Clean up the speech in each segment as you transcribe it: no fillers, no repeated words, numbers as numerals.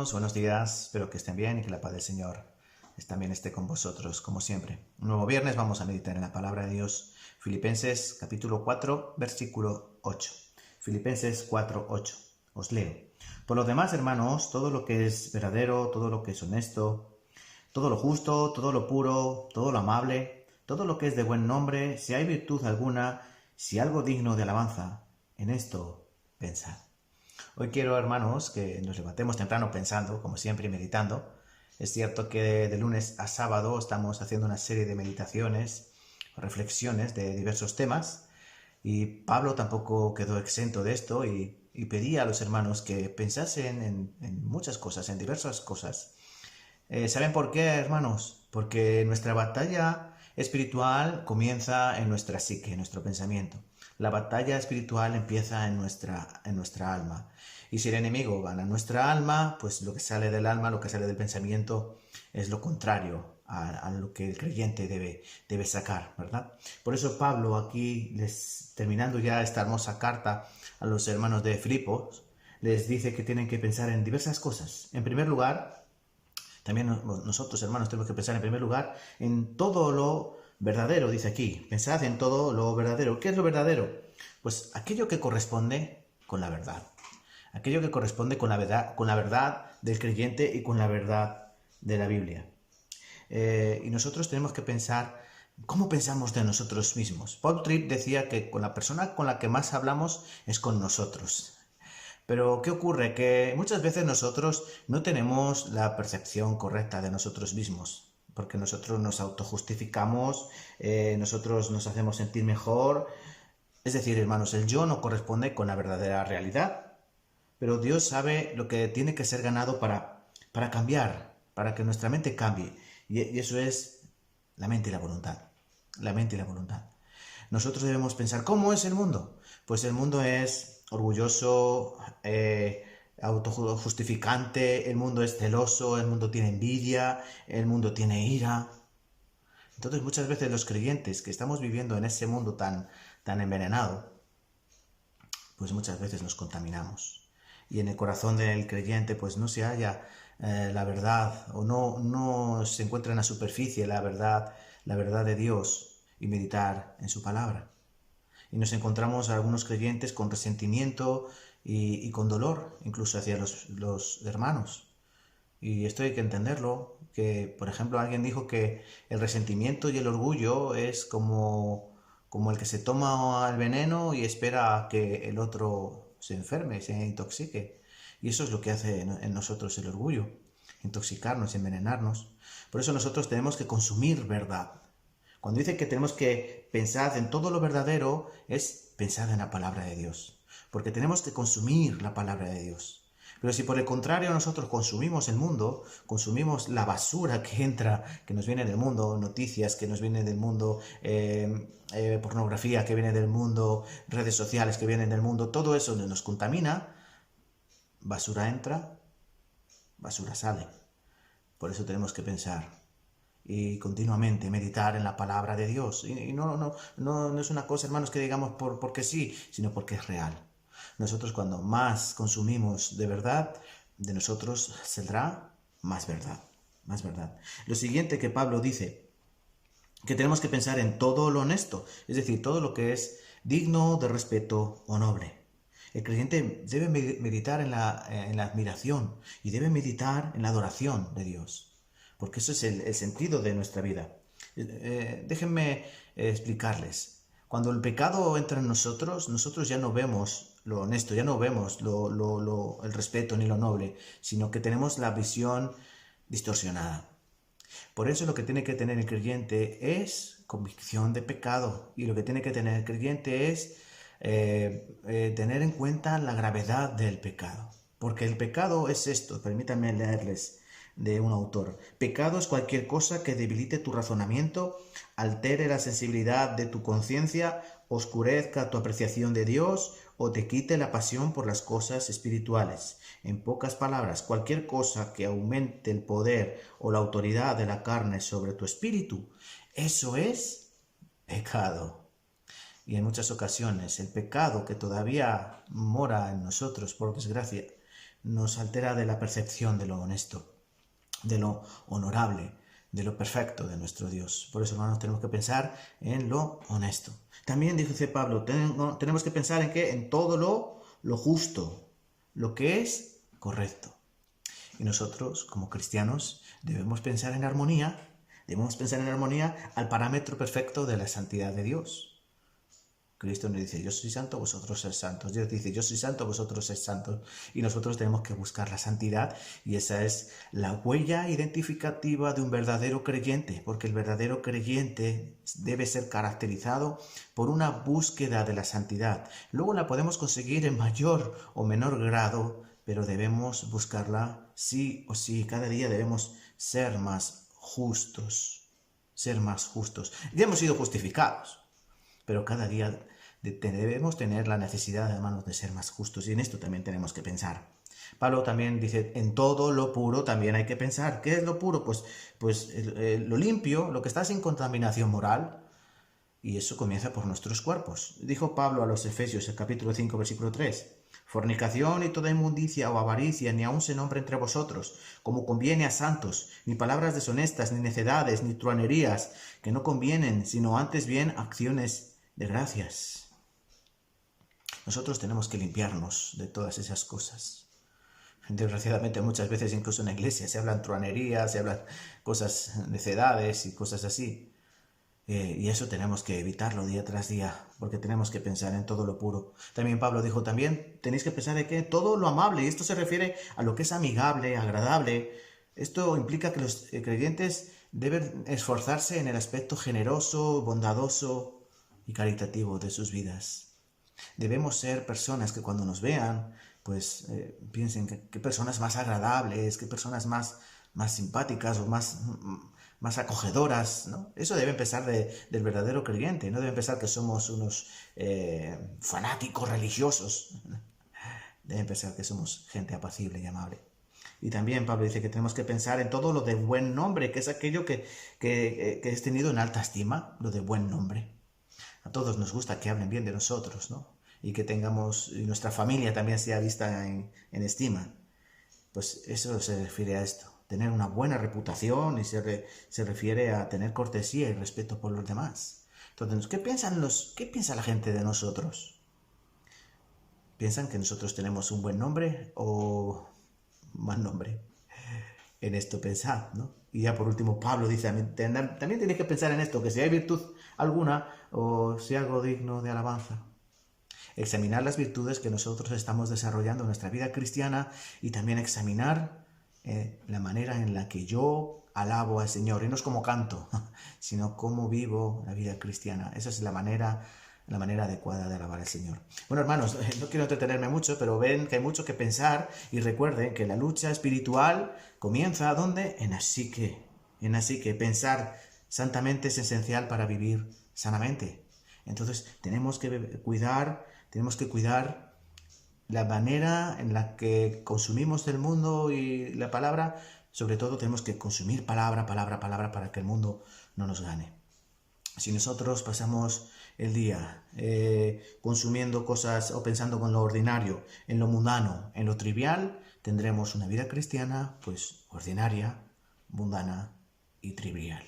hermanos, buenos días, espero que estén bien y que la paz del Señor también esté con vosotros, como siempre. Un nuevo viernes vamos a meditar en la palabra de Dios, Filipenses capítulo 4, versículo 8. Filipenses 4, 8. Os leo. Por lo demás, hermanos, todo lo que es verdadero, todo lo que es honesto, todo lo justo, todo lo puro, todo lo amable, todo lo que es de buen nombre, si hay virtud alguna, si algo digno de alabanza, en esto pensad. Hoy quiero, hermanos, que nos levantemos temprano pensando, como siempre, y meditando. Es cierto que de lunes a sábado estamos haciendo una serie de meditaciones, reflexiones de diversos temas, y Pablo tampoco quedó exento de esto y pedía a los hermanos que pensasen en muchas cosas, en diversas cosas. ¿Saben por qué, hermanos? Porque nuestra batalla espiritual comienza en nuestra psique, en nuestro pensamiento. La batalla espiritual empieza en nuestra alma. Y si el enemigo gana nuestra alma, pues lo que sale del alma, lo que sale del pensamiento, es lo contrario a lo que el creyente debe sacar, ¿verdad? Por eso Pablo aquí, terminando ya esta hermosa carta a los hermanos de Filipos, les dice que tienen que pensar en diversas cosas. En primer lugar, también nosotros, hermanos, tenemos que pensar en primer lugar en todo lo verdadero, dice aquí. Pensad en todo lo verdadero. ¿Qué es lo verdadero? Pues aquello que corresponde con la verdad. Aquello que corresponde con la verdad del creyente y con la verdad de la Biblia. Y nosotros tenemos que pensar cómo pensamos de nosotros mismos. Paul Tripp decía que con la persona con la que más hablamos es con nosotros. Pero ¿qué ocurre? Que muchas veces nosotros no tenemos la percepción correcta de nosotros mismos, porque nosotros nos autojustificamos, nosotros nos hacemos sentir mejor. Es decir, hermanos, el yo no corresponde con la verdadera realidad, pero Dios sabe lo que tiene que ser ganado para cambiar, para que nuestra mente cambie, y eso es la mente y la voluntad. La mente y la voluntad. Nosotros debemos pensar, ¿cómo es el mundo? Pues el mundo es orgulloso, autojustificante, el mundo es celoso, el mundo tiene envidia, el mundo tiene ira. Entonces muchas veces los creyentes que estamos viviendo en ese mundo tan envenenado, pues muchas veces nos contaminamos. Y en el corazón del creyente pues no se halla la verdad, o no se encuentra en la superficie la verdad de Dios, y meditar en su palabra. Y nos encontramos a algunos creyentes con resentimiento y con dolor, incluso hacia los hermanos. Y esto hay que entenderlo, que por ejemplo alguien dijo que el resentimiento y el orgullo es como el que se toma el veneno y espera a que el otro se enferme, se intoxique. Y eso es lo que hace en nosotros el orgullo, intoxicarnos, envenenarnos. Por eso nosotros tenemos que consumir verdad. Cuando dice que tenemos que pensar en todo lo verdadero, es pensar en la palabra de Dios. Porque tenemos que consumir la palabra de Dios. Pero si por el contrario nosotros consumimos el mundo, consumimos la basura que entra, que nos viene del mundo, noticias que nos vienen del mundo, pornografía que viene del mundo, redes sociales que vienen del mundo, todo eso nos contamina, basura entra, basura sale. Por eso tenemos que pensar y continuamente meditar en la palabra de Dios. Y no es una cosa, hermanos, que digamos porque sí, sino porque es real. Nosotros cuando más consumimos de verdad, de nosotros saldrá más verdad, más verdad. Lo siguiente que Pablo dice, que tenemos que pensar en todo lo honesto, es decir, todo lo que es digno de respeto o noble. El creyente debe meditar en la admiración y debe meditar en la adoración de Dios, porque eso es el sentido de nuestra vida. Déjenme explicarles. Cuando el pecado entra en nosotros ya no vemos lo honesto, ya no vemos el respeto ni lo noble, sino que tenemos la visión distorsionada. Por eso lo que tiene que tener el creyente es convicción de pecado, y lo que tiene que tener el creyente es tener en cuenta la gravedad del pecado. Porque el pecado es esto, permítanme leerles de un autor. Pecado es cualquier cosa que debilite tu razonamiento, altere la sensibilidad de tu conciencia, oscurezca tu apreciación de Dios o te quite la pasión por las cosas espirituales. En pocas palabras, cualquier cosa que aumente el poder o la autoridad de la carne sobre tu espíritu, eso es pecado. Y en muchas ocasiones el pecado que todavía mora en nosotros, por desgracia, nos altera de la percepción de lo honesto, de lo honorable, de lo perfecto de nuestro Dios. Por eso, hermanos, tenemos que pensar en lo honesto. También dice Pablo, tenemos que pensar en qué, en todo lo justo, lo que es correcto. Y nosotros, como cristianos, debemos pensar en armonía al parámetro perfecto de la santidad de Dios. Cristo nos dice, yo soy santo, vosotros sois santos. Dios dice, yo soy santo, vosotros sois santos. Y nosotros tenemos que buscar la santidad, y esa es la huella identificativa de un verdadero creyente, porque el verdadero creyente debe ser caracterizado por una búsqueda de la santidad. Luego la podemos conseguir en mayor o menor grado, pero debemos buscarla sí o sí. Cada día debemos ser más justos, Ya hemos sido justificados, pero cada día debemos tener la necesidad, hermanos, de ser más justos, y en esto también tenemos que pensar. Pablo también dice, en todo lo puro también hay que pensar. ¿Qué es lo puro? Pues lo limpio, lo que está sin contaminación moral, y eso comienza por nuestros cuerpos. Dijo Pablo a los Efesios, el capítulo 5, versículo 3, fornicación y toda inmundicia o avaricia ni aun se nombre entre vosotros, como conviene a santos, ni palabras deshonestas, ni necedades, ni truanerías, que no convienen, sino antes bien acciones de gracias. Nosotros tenemos que limpiarnos de todas esas cosas. Desgraciadamente muchas veces incluso en la iglesia se hablan truanerías, se hablan cosas, necedades y cosas así. Y eso tenemos que evitarlo día tras día, porque tenemos que pensar en todo lo puro. También Pablo dijo, también tenéis que pensar en que todo lo amable, y esto se refiere a lo que es amigable, agradable. Esto implica que los creyentes deben esforzarse en el aspecto generoso, bondadoso y caritativo de sus vidas. Debemos ser personas que cuando nos vean, pues piensen que personas más agradables, que personas más simpáticas o más acogedoras, ¿no? Eso debe empezar del verdadero creyente, no debe empezar que somos unos fanáticos religiosos. Debe empezar que somos gente apacible y amable. Y también Pablo dice que tenemos que pensar en todo lo de buen nombre, que es aquello que es tenido en alta estima, lo de buen nombre. A todos nos gusta que hablen bien de nosotros, ¿no? Y que y nuestra familia también sea vista en estima. Pues eso se refiere a esto, tener una buena reputación, y se refiere a tener cortesía y respeto por los demás. Entonces, ¿qué piensa la gente de nosotros? ¿Piensan que nosotros tenemos un buen nombre o mal nombre? En esto pensad, ¿no? Y ya por último Pablo dice, también tenéis que pensar en esto, que si hay virtud alguna o si algo digno de alabanza. Examinar las virtudes que nosotros estamos desarrollando en nuestra vida cristiana, y también examinar la manera en la que yo alabo al Señor, y no es como canto, sino cómo vivo la vida cristiana. Esa es la manera adecuada de alabar al Señor. Bueno, hermanos, no quiero entretenerme mucho, pero ven que hay mucho que pensar, y recuerden que la lucha espiritual comienza ¿dónde? En la psique. Pensar santamente es esencial para vivir sanamente. Entonces tenemos que cuidar la manera en la que consumimos el mundo y la palabra. Sobre todo tenemos que consumir palabra para que el mundo no nos gane. Si nosotros pasamos el día consumiendo cosas o pensando con lo ordinario, en lo mundano, en lo trivial, tendremos una vida cristiana pues ordinaria, mundana y trivial.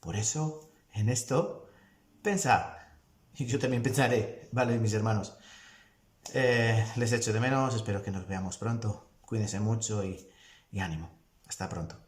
Por eso, en esto, pensad. Y yo también pensaré, vale, mis hermanos. Les echo de menos, espero que nos veamos pronto. Cuídense mucho y ánimo. Hasta pronto.